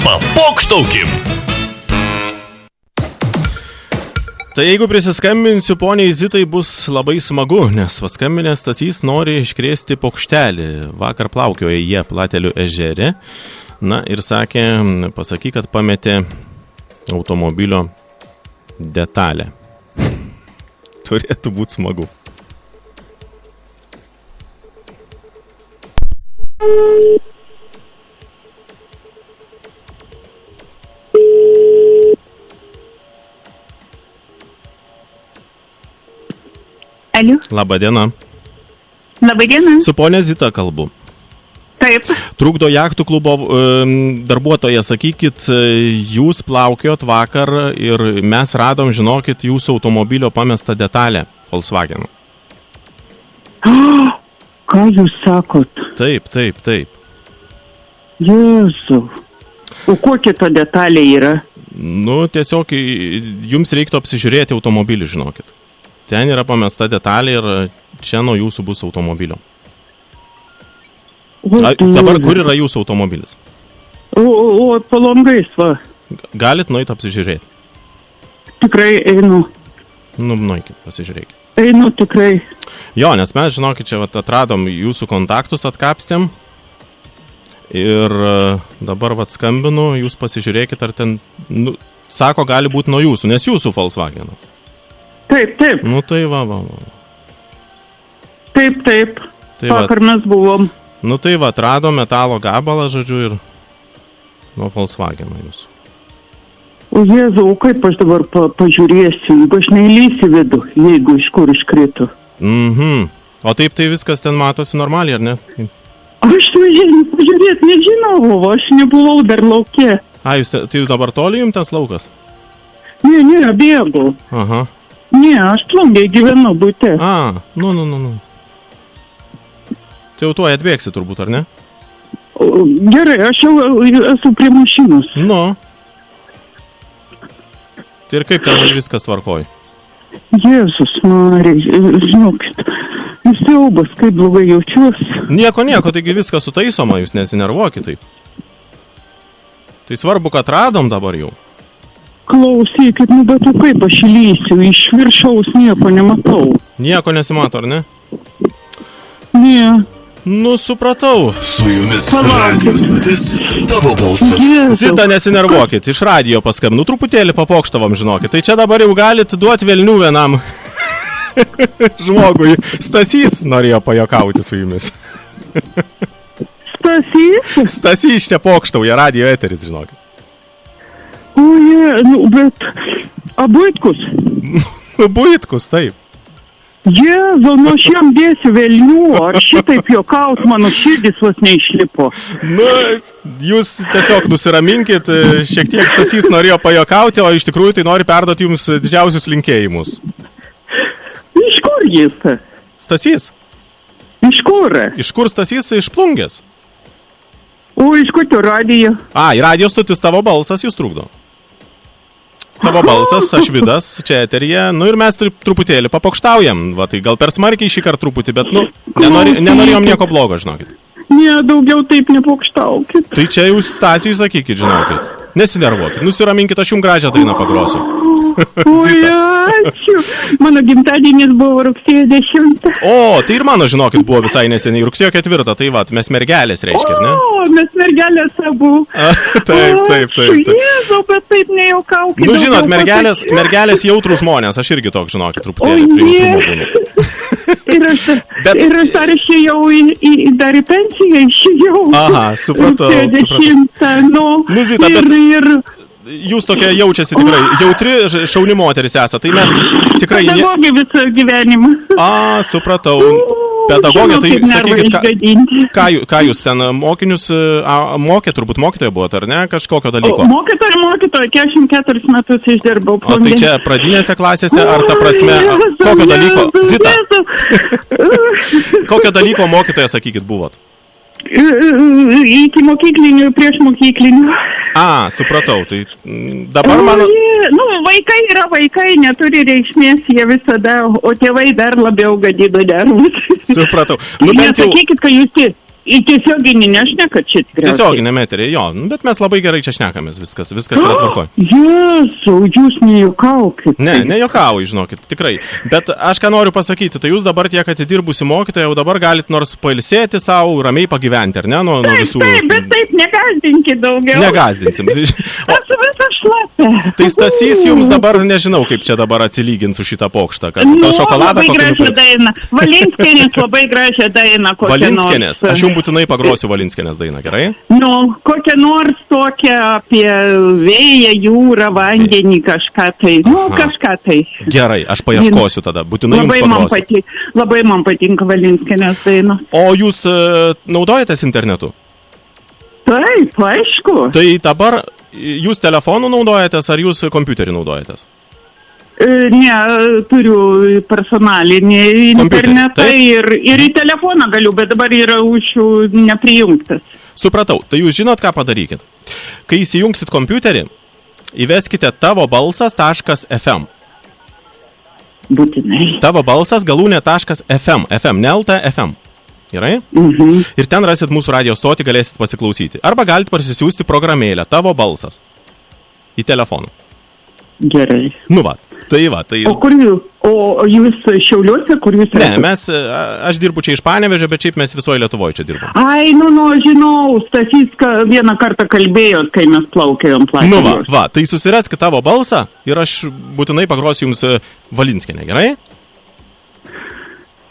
Papokštaukim. Tai jeigu prisiskambinsiu poniai Zitai, bus labai smagu, nes paskambinęs Stasys nori iškrėsti paukštelį. Vakar plaukiojo jie Platelių ežere. Na ir sakė, pasakyk, kad pametė automobilio detalę. Turėtų būti smagu. Aliu. Labadiena. Labadiena. Su ponia Zita kalbu. Taip. Trukdo jachtų klubo darbuotoja, sakykit, jūs plaukiot vakar ir mes radom, žinokit, jūsų automobilio pamestą detalę Volkswagen. Ką jūs sakot? Taip. Jėzu. O kokia ta detalė yra? Nu, tiesiog jums reiktų apsižiūrėti automobilį, žinokit. Ten yra pamesta detalė ir čia nuo jūsų bus automobilio. Dabar kur yra jūsų automobilis? O po langais, va. Galit nueit apsižiūrėti? Tikrai einu. Nu, nueikit, pasižiūrėkit. Einu tikrai. Jo, nes mes, žinokit, čia atradom jūsų kontaktus, atkapstėm. Ir dabar skambinu, jūs pasižiūrėkit, ar ten, sako, gali būti nuo jūsų, nes jūsų Volkswagenas. Taip. Nu, tai va. Taip. Tai vakar mes buvom. Nu, tai atrado metalo gabalą, žodžiu, ir nuo Volkswageno jūsų. O Jėzau, kaip aš dabar pažiūrėsiu, jeigu aš neįlysiu vidų, jeigu iš kur iškrito. O taip tai viskas ten matosi normaliai, ar ne? Aš pažiūrėt nežinau, aš nebuvau dar lauke. Tai dabar toli jums tas laukas? Ne, bėgau. Aha. Ne, aš plungėj gyvenu bute. Nu. Tai jau tuoj atbėgsi turbūt, ar ne? Gerai, aš jau esu prie mašinos. Nu. Tai ir kaip ten viskas tvarkoj? Jėzus Marija, žinokit, siaubas, kaip blogai jaučiuosi. Nieko, taigi viskas sutaisoma, jūs nesinervuokit taip. Tai svarbu, kad radom dabar jau. Klausykit, bet kaip aš įlysiu, iš viršaus nieko nematau. Nieko nesimato, ar ne? Ne. Nu, supratau. Su jumis radijos stotis, tavo balsas. Zita, nesinervuokit, iš radijo paskambinu, truputėlį papokštavom, žinokit. Tai čia dabar jau galit duoti velnių vienam žmogui. Stasys norėjo pajokauti su jumis. Stasys? Stasys čia pokštauja, radijo eteris, žinokit. Bet... Buitkus? Buitkus, taip. Jėzau, nu aš jam dėsiu velnių, ar šitaip juokaut, mano širdis vos neišlipo. Nu, jūs tiesiog nusiraminkit, šiek tiek Stasys norėjo pajokauti, o iš tikrųjų tai nori perduoti jums didžiausius linkėjimus. Iš kur jis? Stasys? Iš kur? Iš kur Stasys? Iš Plungės. O, iš kokio radijo? Į radijo stotis tavo balsas jūs trukdo. Tavo balsas, aš Vidas, čia eteryje, ir mes truputėlį papokštaujam, tai gal per smarkiai šį kartą truputį, bet, nenorėjom nieko blogo, žinokit. Ne, daugiau taip nepokštaukit. Tai čia jūs Stasiui sakykit, žinokit, nesinervuokit, nusiraminkit, aš jums gražią dainą pagrosiu. Oi, ačiū, mano gimtadienis buvo rugsėjo 10. O, tai ir mano, žinokit, buvo visai neseniai, rugsėjo 4, tai mes mergelės reiškia, ne? O, mes mergelės abu. Taip. Jėzau, bet taip nejaukaukit. Nu, žinot, mergelės jautrų žmonės, aš irgi toks, žinokit, truputėlį prie jautrumo būnu. Ir aš dar išėjau dar į pensiją, išėjau. Aha, supratau. Nu, Zita, bet jūs tokia jaučiasi tikrai, jautri, šauni moteris esate, tai mes tikrai... Pedagogė visą gyvenimą. Supratau. Pedagogė, tai sakykit, ką jūs ten mokinius mokė, turbūt mokytoja buvo, ar ne, kažkokio dalyko? Mokytoja, 44 metus išdirbau. O tai čia pradinėse klasėse, ar ta prasme, kokio dalyko, Zita, kokio dalyko mokytoja, sakykit, buvot? Iki mokyklinių, prieš mokyklinių. Supratau, tai dabar mano... Vaikai yra vaikai, neturi reikšmės, jie visada, o tėvai dar labiau gadino nervus. Supratau. Nesakykit, kad jūs Į tiesioginį nešnekat čia tikriausiai? Tiesioginėme eteryje, jo. Bet mes labai gerai čia šnekamės, viskas yra tvarkoj. Jėzau, jūs nejuokaukit. Ne juokauju, žinokit, tikrai. Bet aš ką noriu pasakyti, tai jūs dabar tiek atidirbusi mokytoja, jau dabar galit nors pailsėti savo, ramiai pagyventi, ar ne? Nuo visų... Taip, bet taip, negazdinkit daugiau. Negazdinsim. Aš visą šlapę. Tai Stasys jums dabar, nežinau, kaip čia dabar atsilygins su šitą pokštą. Gal šokoladą kokį nupirks? Labai gražią dainą. Valinskienės labai gražią dainą. Valinskienės? Aš jums būtinai pagrosiu Valinskienės dainą, gerai? Kokią nors tokią apie vėją, jūrą, vandenį, kažką tai. Kažką tai. Gerai, aš paieškosiu tada, būtinai jums pagrosiu. Labai man patinka Valinskienės daina. O jūs naudojatės internetu? Taip, aišku. Tai dabar jūs telefonų naudojatės ar jūs kompiuterį naudojatės? Ne, turiu personalinį internetą ir į telefoną galiu, bet dabar yra neprijungtas. Supratau, tai jūs žinot, ką padarykit. Kai įsijungsit kompiuterį, įveskite tavobalsas.fm. Būtinai. Tavobalsas galūnė.fm. FM, ne LT, FM. Gerai? Ir ten rasit mūsų radio stotį, galėsit pasiklausyti. Arba galite parsisiųsti programėlę Tavo balsas į telefoną. Gerai. Tai O kur jūs? O jūs Šiauliuose, kur jūs? Ne, aš dirbu čia iš Panevėžio, bet šiaip mes visoje Lietuvoje čia dirbam. Ai, žinau, Stasys vieną kartą kalbėjot, kai mes plaukėjom plačiai. Tai susiraskit Tavo balsą ir aš būtinai pagrosiu jums Valinskienę, gerai?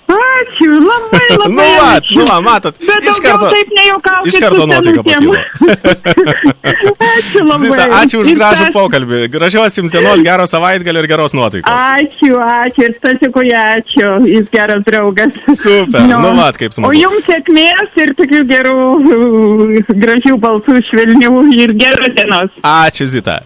Ačiū, labai ačiū. Matot, bet daugiau taip nejuokaukit. Iš karto nuotaika pakilo. Ačiū labai. Zita, ačiū už gražų pokalbį. Gražios jums dienos, gero savaitgalio ir geros nuotaikos. Ačiū. Ir Stasikui ačiū. Jis geras draugas. Super, kaip smagu. O jums sėkmės ir tokių gerų, gražių balsų, švelnių ir geros dienos. Ačiū, Zita.